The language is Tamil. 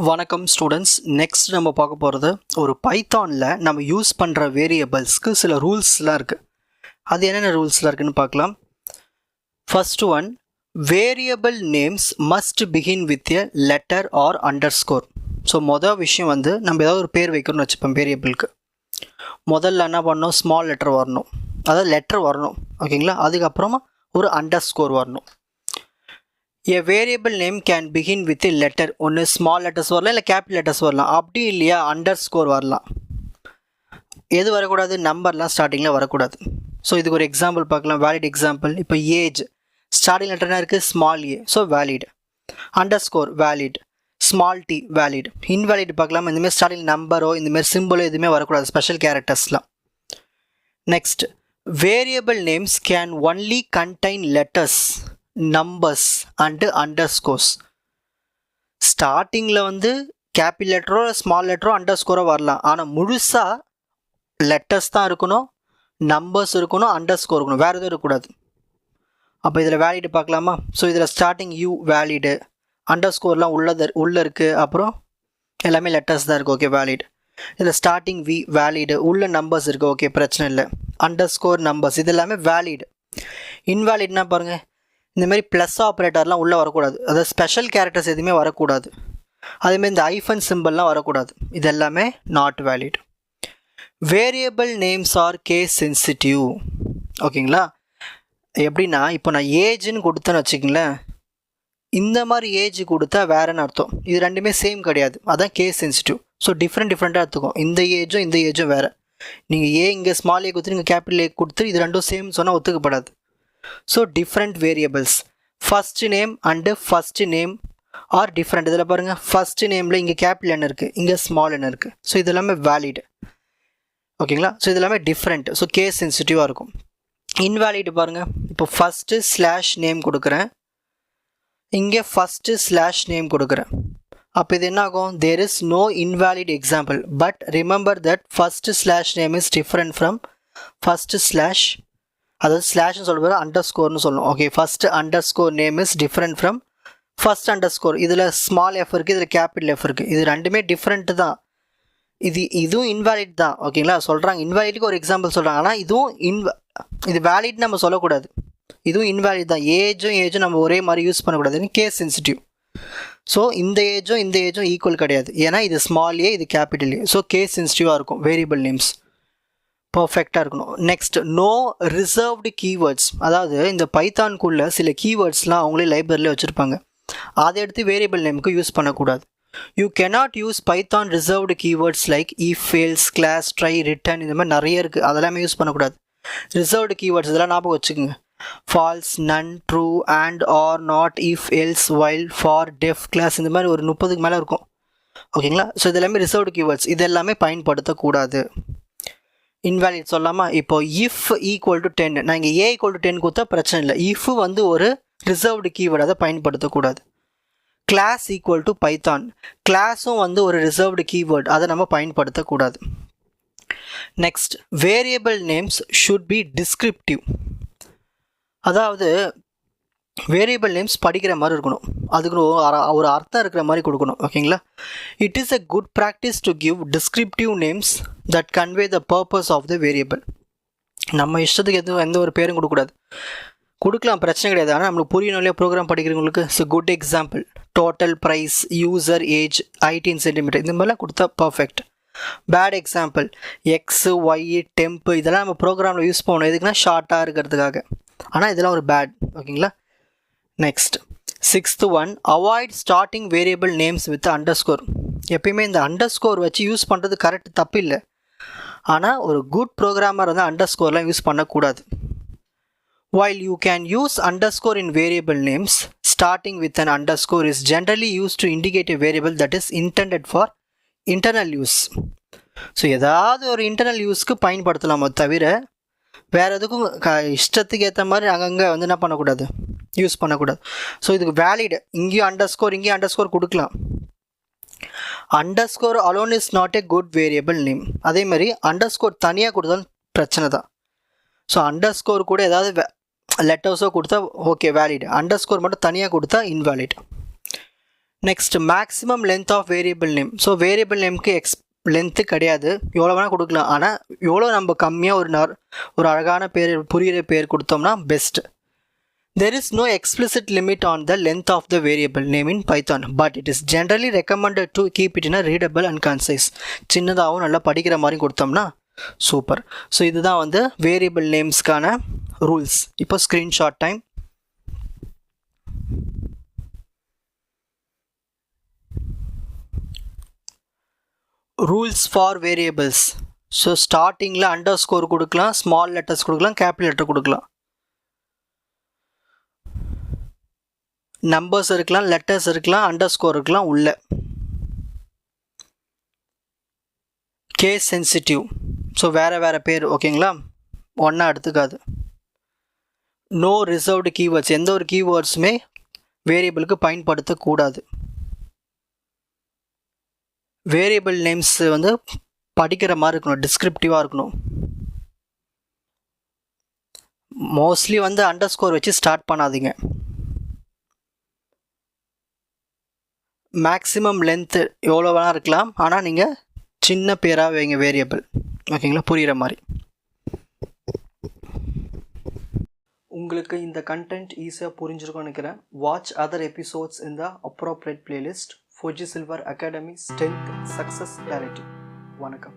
வணக்கம் ஸ்டூடெண்ட்ஸ். நெக்ஸ்ட் நம்ம பார்க்க போகிறது ஒரு பைத்தானில் நம்ம யூஸ் பண்ணுற வேரியபிள்ஸ்க்கு சில ரூல்ஸ்லாம் இருக்குது. அது என்னென்ன ரூல்ஸ்லாம் இருக்குதுன்னு பார்க்கலாம். First one, variable names must begin with a letter or underscore. So மொதல் விஷயம் வந்து நம்ம ஏதாவது ஒரு பேர் வைக்கணும்னு வச்சுப்போம். வேரியபிளுக்கு முதல்ல என்ன பண்ணணும், ஸ்மால் லெட்டர் வரணும், அதாவது லெட்டர் வரணும், ஓகேங்களா. அதுக்கப்புறமா ஒரு அண்டர்ஸ்கோர் வரணும். A variable name can begin with a letter. ஒன்று ஸ்மால் லெட்டர்ஸ் வரலாம், இல்லை கேபிட்டல் லெட்டர்ஸ் வரலாம். அப்படி இல்லையா அண்டர் ஸ்கோர் வரலாம். எது வரக்கூடாது, நம்பர்லாம் ஸ்டார்டிங்கில் வரக்கூடாது. ஸோ இதுக்கு ஒரு எக்ஸாம்பிள் பார்க்கலாம், வேலிட் எக்ஸாம்பிள். இப்போ ஏஜ் ஸ்டார்டிங் லெட்டர்னா இருக்குது small A, so valid. Under score valid, small D valid. Invalid பார்க்கலாம், இந்தமாதிரி ஸ்டார்டிங் நம்பரோ இந்தமாதிரி சிம்பிளோ எதுவுமே வரக்கூடாது, special கேரக்டர்ஸ்லாம். Next, variable names can only contain letters, numbers and underscores. ஸ்டார்டிங்கில் வந்து கேபிட்டல் லெட்டரோ ஸ்மால் லெட்டரோ அண்டர்ஸ்கோரோ வரலாம். ஆனால் முழுசாக லெட்டர்ஸ் தான் இருக்கணும், நம்பர்ஸ் இருக்கணும், அண்டர்ஸ்கோர் இருக்கணும், வேறு எதுவும் இருக்கக்கூடாது. அப்போ இதில் வேலிடு பார்க்கலாமா. ஸோ இதில் ஸ்டார்டிங் யூ வேலிடு, அண்டர்ஸ்கோர்லாம் உள்ளே இருக்குது, அப்புறம் எல்லாமே லெட்டர்ஸ் தான் இருக்குது, ஓகே வேலிட். இதில் ஸ்டார்டிங் வி வேலிடு, உள்ள நம்பர்ஸ் இருக்குது, ஓகே பிரச்சனை இல்லை. அண்டர்ஸ்கோர் நம்பர்ஸ் இது எல்லாமே வேலிடு. இன்வேலிட்னா பாருங்கள், இந்தமாரி ப்ளஸ் ஆப்ரேட்டர்லாம் உள்ளே வரக்கூடாது, அதாவது ஸ்பெஷல் கேரக்டர்ஸ் எதுவுமே வரக்கூடாது. அதேமாதிரி இந்த ஐஃபன் சிம்பிள்லாம் வரக்கூடாது, இது எல்லாமே not valid. Variable names are case sensitive, ஓகேங்களா. எப்படின்னா இப்போ நான் ஏஜ்னு கொடுத்தேன்னு வச்சுக்கிங்களேன், இந்த மாதிரி ஏஜ் கொடுத்தா வேறன்னு அர்த்தம். இது ரெண்டுமே சேம் கிடையாது, அதான் கேஸ் சென்சிட்டிவ். ஸோ டிஃப்ரெண்ட்டாக எடுத்துக்கும். இந்த ஏஜும் வேறு. நீங்கள் ஏ இங்கே ஸ்மால் ஏ கொடுத்து நீங்கள் கேபிட்டல் ஏ கொடுத்து இது ரெண்டும் சேம் சொன்னால் ஒத்துக்கப்படாது. So different variables, first name and first name are different. இதில் பாருங்கள், ஃபஸ்ட் நேமில் இங்கே கேபிட்டல் என்ன இருக்குது, இங்கே ஸ்மால் என்ன இருக்குது. ஸோ இது எல்லாமே வேலிடு, ஓகேங்களா. ஸோ இது எல்லாமே டிஃப்ரெண்ட், ஸோ கேஸ் சென்சிட்டிவாக இருக்கும். இன்வேலிட் பாருங்கள், இப்போ ஃபஸ்ட்டு ஸ்லாஷ் நேம் கொடுக்குறேன், இங்கே ஃபஸ்ட்டு ஸ்லாஷ் நேம் கொடுக்குறேன். அப்போ இது என்ன ஆகும், there is no invalid example. But remember that first slash name is different from first slash, அதாவது ஸ்லாஷ்னு சொல்லும்போது அண்டர்ஸ்கோர்னு சொல்லணும், okay. First underscore name is different from first underscore. இதில் ஸ்மால் எஃப் இருக்குது, இதில் கேபிட்டல் எஃப் இருக்குது, இது ரெண்டுமே டிஃப்ரெண்ட்டு தான். இதுவும் இன்வேலிட் தான், ஓகேங்களா. சொல்கிறாங்க இன்வேலிடுக்கு ஒரு எக்ஸாம்பிள் சொல்கிறாங்க, ஆனால் இது வேலிட் நம்ம சொல்லக்கூடாது, இதுவும் இன்வேலிட் தான். ஏஜும் நம்ம ஒரே மாதிரி யூஸ் பண்ணக்கூடாது, கேஸ் சென்சிட்டிவ். ஸோ இந்த ஏஜும் ஈக்குவல் கிடையாது, ஏன்னா இது ஸ்மால் ஏ, இது கேபிட்டல் ஏ. ஸோ கேஸ் சென்சிட்டிவாக இருக்கும் வேரியபிள் நேம்ஸ், பர்ஃபெக்டாக இருக்கணும். Next, no reserved keywords. அதாவது இந்த பைத்தான்குள்ளே சில கீவேர்ட்ஸ்லாம் அவங்களே லைப்ரரியில் வச்சுருப்பாங்க, அதை எடுத்து வேரியபிள் நேமுக்கு யூஸ் பண்ணக்கூடாது. You cannot use Python reserved keywords like if, else, class, try, return, இந்த மாதிரி நிறைய இருக்குது, அதெல்லாமே யூஸ் பண்ணக்கூடாது. ரிசர்வ்டு கீவேர்ட்ஸ் இதெல்லாம் ஞாபகம் வச்சுக்கோங்க. False, none, true, and, or, not, if, else, while, for, def, class, இந்த மாதிரி ஒரு 30க்கு மேலே இருக்கும், ஓகேங்களா. ஸோ இது எல்லாமே ரிசர்வ்டு கீவேர்ட்ஸ், இது எல்லாமே பயன்படுத்தக்கூடாது. இன்வேலிட் சொல்லாமா. இப்போ இஃப் ஈக்குவல் டு 10, நான் இங்கே ஏ ஈக்குவல் டு 10 கொடுத்தா பிரச்சனை இல்லை. இஃப் வந்து ஒரு ரிசர்வ்டு கீவேர்டு, அதை பயன்படுத்தக்கூடாது. கிளாஸ் ஈக்குவல் டு பைத்தான், கிளாஸும் வந்து ஒரு ரிசர்வ்டு கீவேர்டு, அதை நம்ம பயன்படுத்தக்கூடாது. Next, variable names should be descriptive. அதாவது வேரியபிள் நேம்ஸ் படிக்கிற மாதிரி இருக்கணும், அதுக்கு ஒரு அர்த்தம் இருக்கிற மாதிரி கொடுக்கணும், ஓகேங்களா. It is a good practice to give descriptive names that convey the purpose of the variable. நம்ம இஷ்டத்துக்கு எந்த ஒரு பேரும் கொடுக்கலாம், பிரச்சனை கிடையாது. ஆனால் நம்மளுக்கு புரியணும் இல்லையா, ப்ரோக்ராம் படிக்கிறவங்களுக்கு. So good example, total price, user age, 18 centimetre, இந்த மாதிரிலாம் கொடுத்தா perfect. Bad example, X, Y, temp, இதெல்லாம் நம்ம ப்ரோக்ராமில் யூஸ் பண்ணணும், எதுக்குன்னா ஷார்ட்டாக இருக்கிறதுக்காக. ஆனால் இதெல்லாம் ஒரு பேட், ஓகேங்களா. Next, 6th one, avoid starting variable names with underscore. எப்பயுமே இந்த அண்டர்ஸ்கோர் வச்சு யூஸ் பண்ணுறது கரெக்ட், தப்பு இல்லை. ஆனால் ஒரு குட் ப்ரோக்ராமர் வந்து அண்டர்ஸ்கோர்லாம் யூஸ் பண்ணக்கூடாது. While you can use underscore in variable names, starting with an underscore is generally used to indicate a variable that is intended for internal use. So ஏதாவது ஒரு இன்டர்னல் யூஸ்க்கு பயன்படுத்தலாமோ தவிர வேறு எதுக்கும் இஷ்டத்துக்கு ஏற்ற மாதிரி அங்கங்கே வந்து என்ன பண்ணக்கூடாது, யூஸ் பண்ணக்கூடாது. ஸோ இதுக்கு வேலிடு, இங்கேயும் அண்டர்ஸ்கோர் கொடுக்கலாம். Underscore alone is not a good variable name. அதே மாதிரி அண்டர்ஸ்கோர் தனியாக கொடுத்தாலும் பிரச்சனை தான். ஸோ அண்டர்ஸ்கோர் கூட ஏதாவது லெட்டர்ஸோ கொடுத்தா ஓகே வேலிட், அண்டர்ஸ்கோர் மட்டும் தனியாக கொடுத்தா invalid. Next maximum length of variable name. So variable நேம்க்கு லென்த்து கிடையாது, எவ்வளோ வேணால் கொடுக்கலாம். ஆனால் எவ்வளோ நம்ம கம்மியாக ஒரு அழகான பேர் புரிகிற பேர் கொடுத்தோம்னா best. There is no explicit limit on the length of the variable name in Python, but it is generally recommended to keep it in a readable and concise. சின்னதாகவும் நல்லா படிக்கிற மாதிரி கொடுத்தோம்னா சூப்பர். ஸோ இதுதான் வந்து வேரியபிள் நேம்ஸ்க்கான ரூல்ஸ். இப்போ screenshot time. Rules for variables. So ஸ்டார்டிங்கில் அண்டர் ஸ்கோர் கொடுக்கலாம், ஸ்மால் லெட்டர்ஸ் கொடுக்கலாம், கேபிட்டல் லெட்டர் கொடுக்கலாம். நம்பர்ஸ் இருக்கலாம், லெட்டர்ஸ் இருக்கலாம், அண்டர் ஸ்கோர் இருக்கலாம். உள்ள கேஸ் சென்சிட்டிவ். ஸோ வேறு பேர் ஓகேங்களா, ஒன்றா எடுத்துக்காது. நோ ரிசர்வ்டு கீவேர்ட்ஸ், எந்த ஒரு கீவேர்ட்ஸுமே வேரியபிளுக்கு பயன்படுத்தக்கூடாது. வேரியபிள் நேம்ஸ் வந்து படிக்கிற மாதிரி இருக்கணும், டிஸ்கிரிப்டிவாக இருக்கணும். மோஸ்ட்லி வந்து அண்டர் ஸ்கோர் வச்சு ஸ்டார்ட் பண்ணாதீங்க. மேக்ஸிமம் லென்த்து எவ்வளோ வேணால் இருக்கலாம், ஆனால் நீங்கள் சின்ன பேராக வைங்க வேரியபிள். ஓகேங்களா, புரிகிற மாதிரி. உங்களுக்கு இந்த கண்டென்ட் ஈஸியாக புரிஞ்சிருக்கும்னு நினைக்கிறேன். வாட்ச் அதர் எபிசோட்ஸ் இன் த appropriate playlist. Fuji silver academy strength success directive. வணக்கம்.